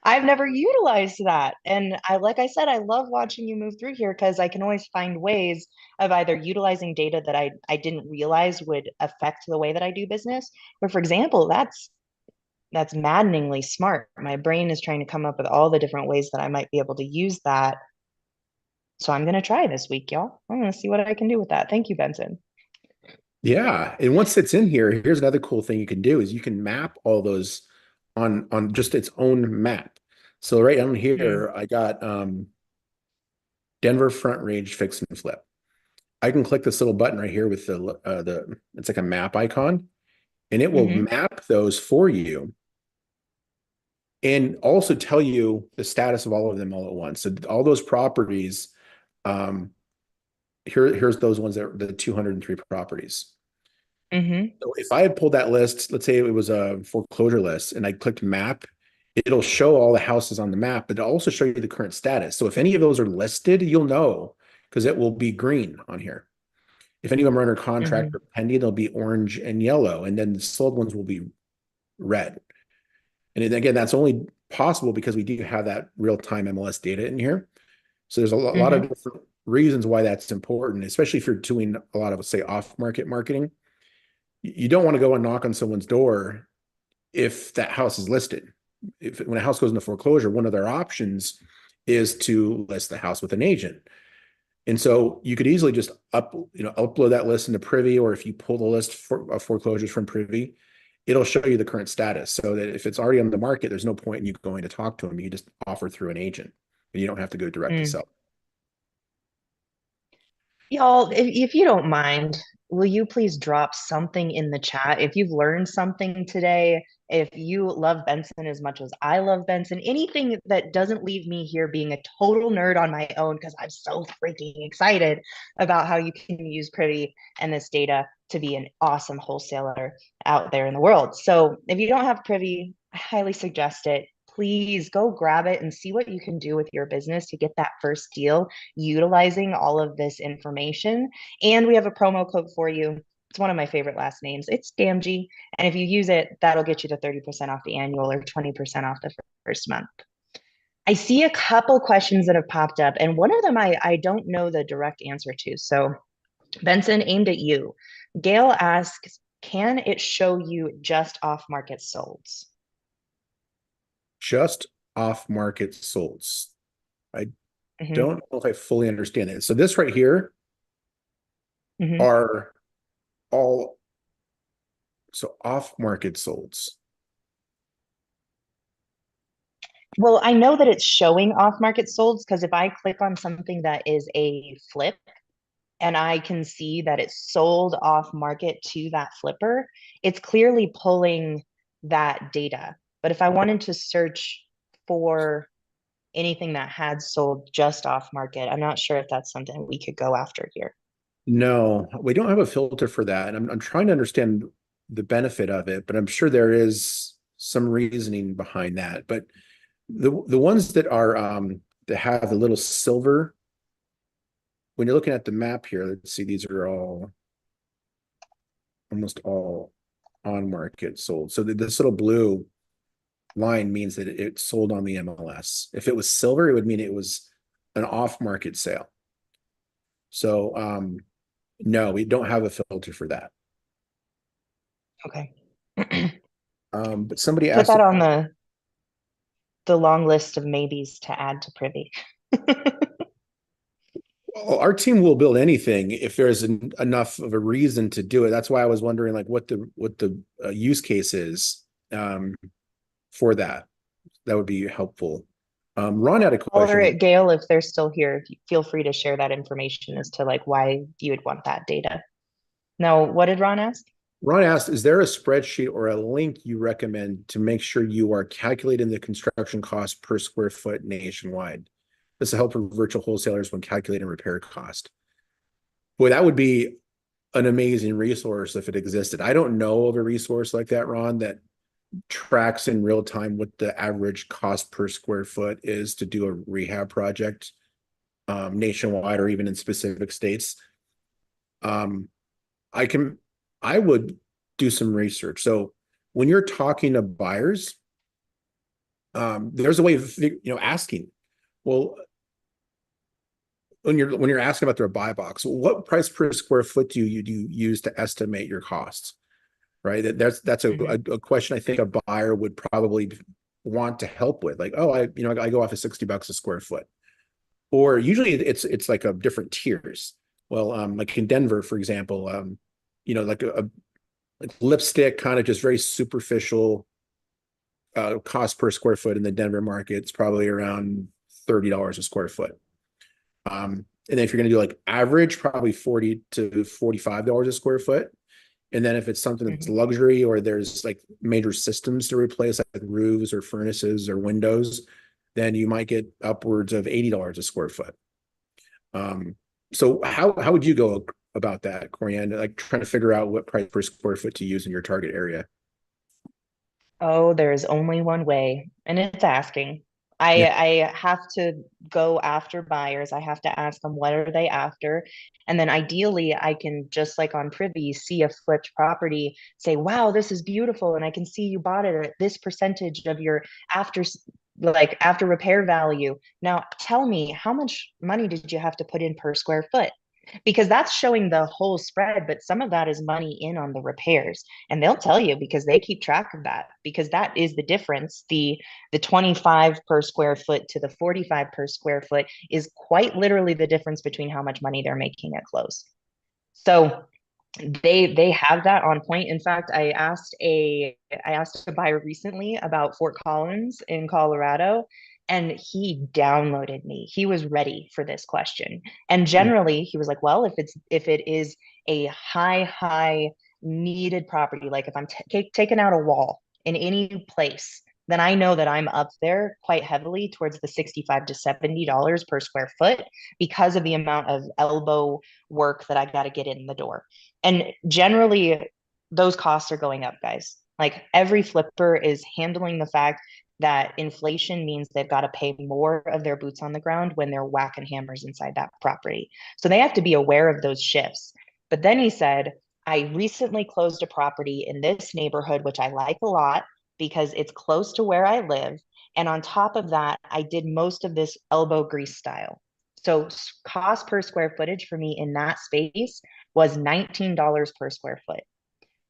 I've never utilized that. And like I said, I love watching you move through here because I can always find ways of either utilizing data that I didn't realize would affect the way that I do business. Or for example, that's maddeningly smart. My brain is trying to come up with all the different ways that I might be able to use that. So I'm going to try this week, y'all. I'm going to see what I can do with that. Thank you, Benson. Yeah, and once it's in here, here's another cool thing you can do is you can map all those on just its own map. So right down Mm, here, I got Denver Front Range Fix and Flip. I can click this little button right here with the it's like a map icon, and it will mm-hmm, map those for you and also tell you the status of all of them all at once. So all those properties, um, here's those ones that are the 203 properties. mm-hmm, So if I had pulled that list, let's say it was a foreclosure list, and I clicked map, it'll show all the houses on the map, but it'll also show you the current status. So if any of those are listed, you'll know because it will be green on here. If any of them are under contract mm-hmm, or pending, they'll be orange and yellow, and then the sold ones will be red. And then again, that's only possible because we do have that real-time MLS data in here. So there's a lot of mm-hmm, different reasons why that's important, especially if you're doing a lot of, say, off-market marketing. You don't want to go and knock on someone's door if that house is listed. If when a house goes into foreclosure, one of their options is to list the house with an agent. And so you could easily just upload that list into Privy, or if you pull the list of foreclosures from Privy, it'll show you the current status. So that if it's already on the market, there's no point in you going to talk to them. You just offer through an agent, and you don't have to go direct to mm. sell. Y'all, if you don't mind, will you please drop something in the chat? If you've learned something today, if you love Benson as much as I love Benson, anything that doesn't leave me here being a total nerd on my own, because I'm so freaking excited about how you can use Privy and this data to be an awesome wholesaler out there in the world. So if you don't have Privy, I highly suggest it. Please go grab it and see what you can do with your business to get that first deal utilizing all of this information. And we have a promo code for you. It's one of my favorite last names. It's Damg. And if you use it, that'll get you to 30% off the annual or 20% off the first month. I see a couple questions that have popped up, and one of them I don't know the direct answer to. So, Benson, aimed at you. Gail asks, can it show you just off market solds? Just off market solds. I Mm-hmm, don't know if I fully understand it. So this right here mm-hmm. are all so off market solds. Well, I know that it's showing off market solds because if I click on something that is a flip, and I can see that it's sold off market to that flipper, it's clearly pulling that data. But if I wanted to search for anything that had sold just off market, I'm not sure if that's something we could go after here. No, we don't have a filter for that. And I'm trying to understand the benefit of it, but I'm sure there is some reasoning behind that. But the ones that are that have the little silver, when you're looking at the map here, let's see, these are all almost all on market sold. So this little blue line means that it sold on the MLS. If it was silver, it would mean it was an off market sale. So no, we don't have a filter for that. Okay. But somebody Put asked that on about, the long list of maybes to add to Privy. well, our team will build anything if there's enough of a reason to do it. That's why I was wondering like what the use case is for that. That would be helpful. Ron had a Holler question. at Gail if they're still here. Feel free to share that information as to like why you would want that data. Now, what did Ron ask? Ron asked, is there a spreadsheet or a link you recommend to make sure you are calculating the construction cost per square foot nationwide? This will help for virtual wholesalers when calculating repair cost. Boy, that would be an amazing resource if it existed. I don't know of a resource like that, Ron, that tracks in real time what the average cost per square foot is to do a rehab project nationwide or even in specific states. Um, I can, I would do some research. So when you're talking to buyers, there's a way of asking, well, when you're asking about their buy box, what price per square foot do you use to estimate your costs? Right. That's Mhm. a question I think a buyer would probably want to help with. Like, oh, I go off of $60 a square foot. Or usually it's like a different tiers. Well, like in Denver, for example, like a like lipstick, kind of just very superficial cost per square foot in the Denver market. It's probably around $30 a square foot. And then if you're going to do like average, probably $40 to $45 a square foot. And then if it's something that's Mhm. luxury or there's like major systems to replace, like roofs or furnaces or windows, then you might get upwards of $80 a square foot. Um, so how would you go about that, Coriander? Like trying to figure out what price per square foot to use in your target area? Oh, there's only one way, and it's asking. Yeah. I have to go after buyers. I have to ask them what are they after, and then ideally I can just like on Privy see a flipped property, say, "Wow, this is beautiful," and I can see you bought it at this percentage of your after after repair value. Now, tell me, how much money did you have to put in per square foot? Because that's showing the whole spread, but some of that is money in on the repairs. And they'll tell you because they keep track of that, because that is the difference. The 25 per square foot to the 45 per square foot is quite literally the difference between how much money they're making at close. So they have that on point. In fact, I asked a buyer recently about Fort Collins in Colorado, and he downloaded me. He was ready for this question. And generally, he was like, "Well, if it is a high needed property, like if I'm taking out a wall in any place, then I know that I'm up there quite heavily towards the 65 to $70 per square foot because of the amount of elbow work that I got to get in the door." And generally, those costs are going up, guys. Like every flipper is handling the fact that inflation means they've got to pay more of their boots on the ground when they're whacking hammers inside that property. So they have to be aware of those shifts. But then he said, I recently closed a property in this neighborhood, which I like a lot because it's close to where I live. And on top of that, I did most of this elbow grease style. So cost per square footage for me in that space was $19 per square foot.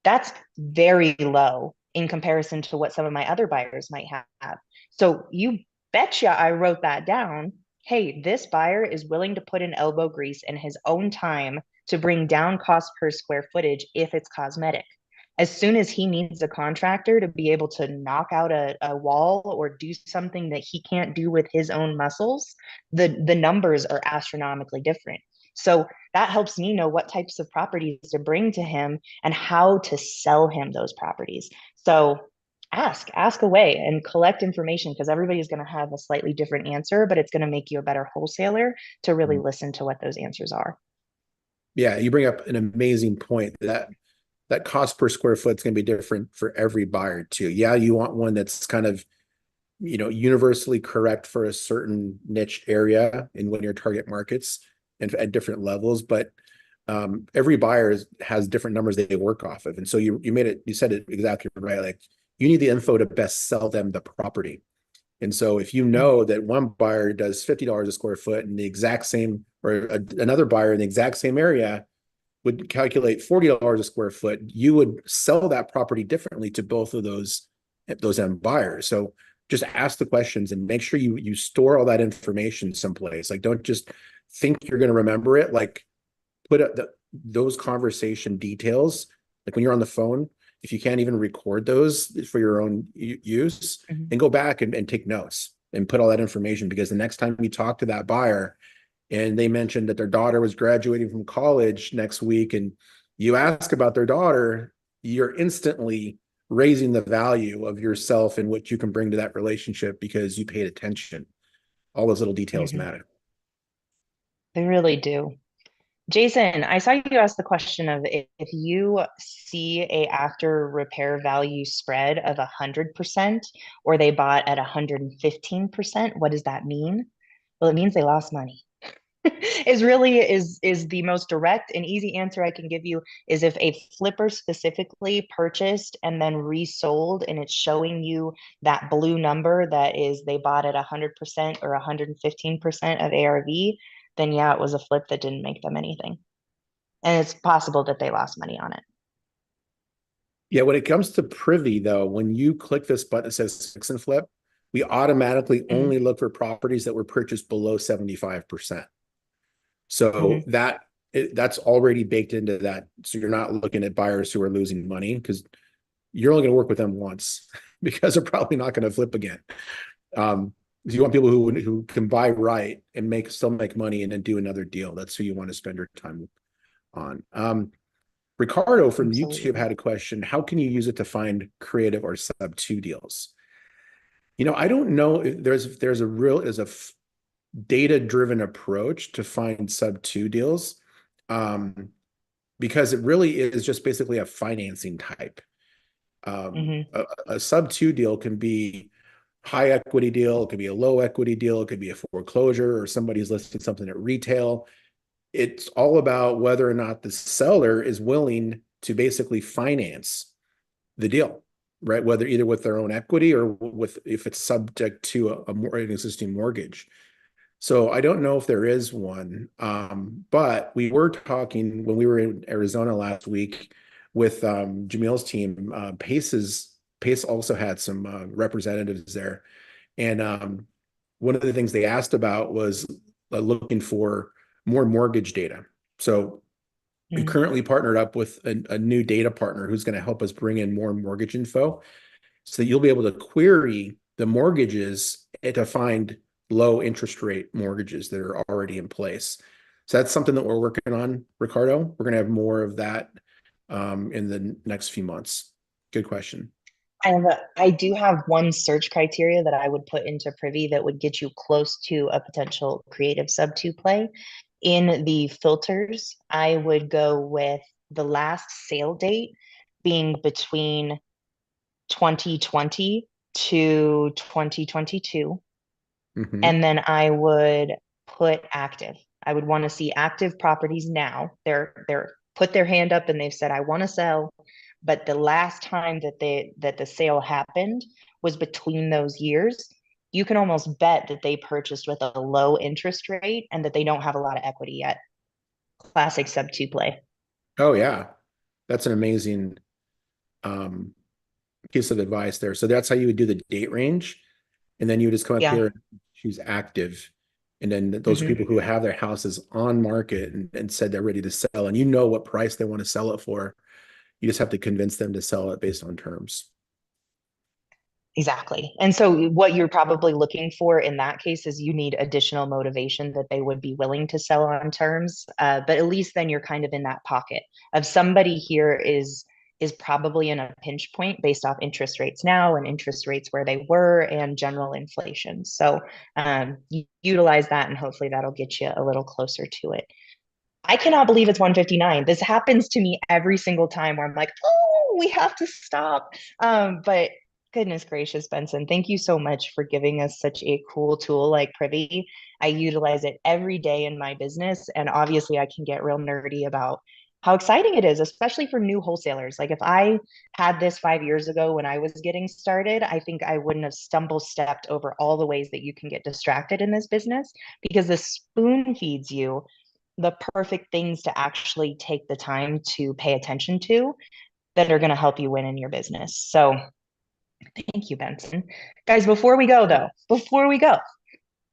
That's very low in comparison to what some of my other buyers might have. So you betcha I wrote that down. Hey, this buyer is willing to put in elbow grease in his own time to bring down cost per square footage if it's cosmetic. As soon as he needs a contractor to be able to knock out a wall or do something that he can't do with his own muscles, the numbers are astronomically different. So that helps me know what types of properties to bring to him and how to sell him those properties. So ask away and collect information because everybody's going to have a slightly different answer, but it's going to make you a better wholesaler to really listen to what those answers are. Yeah, you bring up an amazing point that cost per square foot is going to be different for every buyer too. Yeah, you want one that's kind of, universally correct for a certain niche area in one of your target markets and at different levels, but every buyer has different numbers they work off of. And so you said it exactly right. Like you need the info to best sell them the property. And so if you know that one buyer does $50 a square foot and the exact same, or another buyer in the exact same area would calculate $40 a square foot, you would sell that property differently to both of those those end buyers. So just ask the questions and make sure you store all that information someplace. Like, don't just think you're going to remember it. Like, put those conversation details, like when you're on the phone, if you can't even record those for your own use, Mhm. and go back and take notes and put all that information, because the next time you talk to that buyer and they mentioned that their daughter was graduating from college next week and you ask about their daughter, you're instantly raising the value of yourself and what you can bring to that relationship because you paid attention. All those little details Mhm. matter. They really do. Jason, I saw you ask the question of if you see a after repair value spread of 100% or they bought at 115%, what does that mean? Well, it means they lost money. Is the most direct and easy answer I can give you is if a flipper specifically purchased and then resold and it's showing you that blue number that is they bought at 100% or 115% of ARV, then yeah, it was a flip that didn't make them anything. And it's possible that they lost money on it. Yeah, when it comes to privy, though, when you click this button that says fix and flip, we automatically Hmm. only look for properties that were purchased below 75%. So Hmm. that's already baked into that. So you're not looking at buyers who are losing money, because you're only going to work with them once because they're probably not going to flip again. Um, you want people who can buy right and still make money and then do another deal. That's who you want to spend your time on. Ricardo from YouTube Absolutely. had a question. How can you use it to find creative or sub two deals? I don't know if there's a data driven approach to find sub two deals, um, because it really is just basically a financing type. Hmm. A sub two deal can be high equity deal, it could be a low equity deal, it could be a foreclosure, or somebody's listing something at retail. It's all about whether or not the seller is willing to basically finance the deal, right? Whether either with their own equity or with if it's subject to an existing mortgage. So I don't know if there is one, but we were talking when we were in Arizona last week with Jamil's team. Pace also had some representatives there, and one of the things they asked about was looking for more mortgage data. So we've Hmm. currently partnered up with a new data partner who's going to help us bring in more mortgage info so that you'll be able to query the mortgages to find low interest rate mortgages that are already in place. So that's something that we're working on, Ricardo. We're going to have more of that in the next few months. Good question. I do have one search criteria that I would put into Privy that would get you close to a potential creative sub two play. In the filters, I would go with the last sale date being between 2020 to 2022. Hmm. And then I would put active. I would want to see active properties now. They're put their hand up and they've said, I want to sell. But the last time that the sale happened was between those years. You can almost bet that they purchased with a low interest rate and that they don't have a lot of equity yet. Classic sub two play. Oh yeah, that's an amazing um, piece of advice there. So that's how you would do the date range, and then you would just come up Yeah. here and choose active, and then those Hmm. people who have their houses on market and said they're ready to sell, and you know what price they want to sell it for. You just have to convince them to sell it based on terms. Exactly. And so what you're probably looking for in that case is you need additional motivation that they would be willing to sell on terms. But at least then you're kind of in that pocket of somebody here is probably in a pinch point based off interest rates now and interest rates where they were and general inflation. So utilize that and hopefully that'll get you a little closer to it. I cannot believe it's 159. This happens to me every single time where I'm like, oh, we have to stop. But goodness gracious, Benson, thank you so much for giving us such a cool tool like Privy. I utilize it every day in my business. And obviously, I can get real nerdy about how exciting it is, especially for new wholesalers. Like if I had this 5 years ago when I was getting started, I think I wouldn't have stumble stepped over all the ways that you can get distracted in this business because the spoon feeds you the perfect things to actually take the time to pay attention to that are going to help you win in your business. So Thank you, Benson. Guys, before we go though, before we go,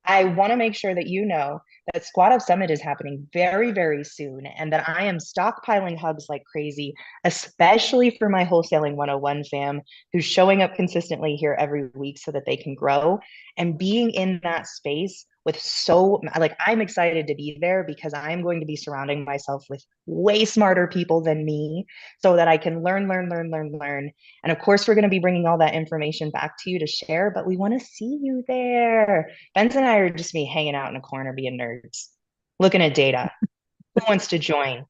I want to make sure that you know that Squad Up Summit is happening very, very soon and that I am stockpiling hugs like crazy, especially for my Wholesaling 101 fam who's showing up consistently here every week so that they can grow and being in that space with so like I'm excited to be there because I'm going to be surrounding myself with way smarter people than me so that I can learn. And of course, we're going to be bringing all that information back to you to share, but we want to see you there. Benson and I are just me hanging out in a corner being nerds, looking at data. Who wants to join?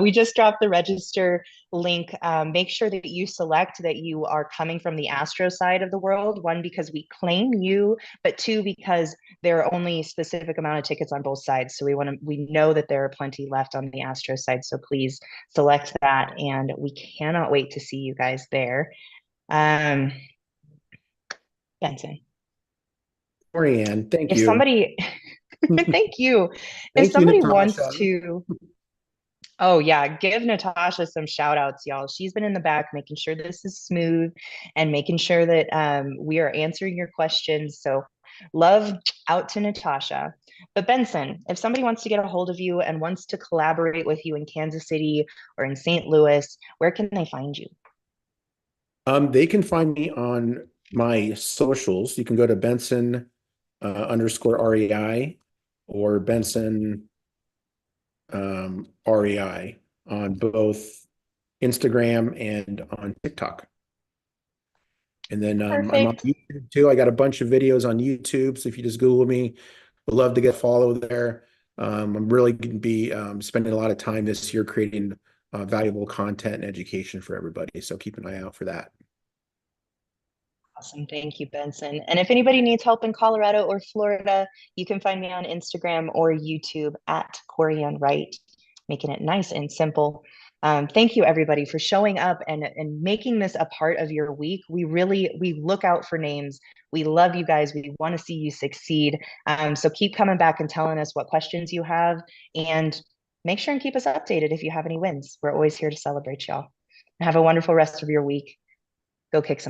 We just dropped the register link. Make sure that you select that you are coming from the Astro side of the world. One, because we claim you, but two, because there are only a specific amount of tickets on both sides. So we know that there are plenty left on the Astro side. So please select that. And we cannot wait to see you guys there. Um, Benson, Orianne, thank if you. somebody, thank you. If Thank you, somebody wants Natasha. to, oh yeah, give Natasha some shout outs, y'all. She's been in the back making sure this is smooth and making sure that we are answering your questions. So love out to Natasha. But Benson, if somebody wants to get a hold of you and wants to collaborate with you in Kansas City or in St. Louis, where can they find you? They can find me on my socials. You can go to Benson underscore REI or Benson REI on both Instagram and on TikTok. And then I'm on Perfect. YouTube too. I got a bunch of videos on YouTube. So if you just Google me, would love to get follow there. I'm really going to be spending a lot of time this year creating valuable content and education for everybody. So keep an eye out for that. Awesome. Thank you, Benson. And if anybody needs help in Colorado or Florida, you can find me on Instagram or YouTube at Corian Wright, making it nice and simple. Thank you, everybody, for showing up and making this a part of your week. We look out for names. We love you guys. We want to see you succeed. So keep coming back and telling us what questions you have, and make sure and keep us updated if you have any wins. We're always here to celebrate y'all. Have a wonderful rest of your week. Go kick some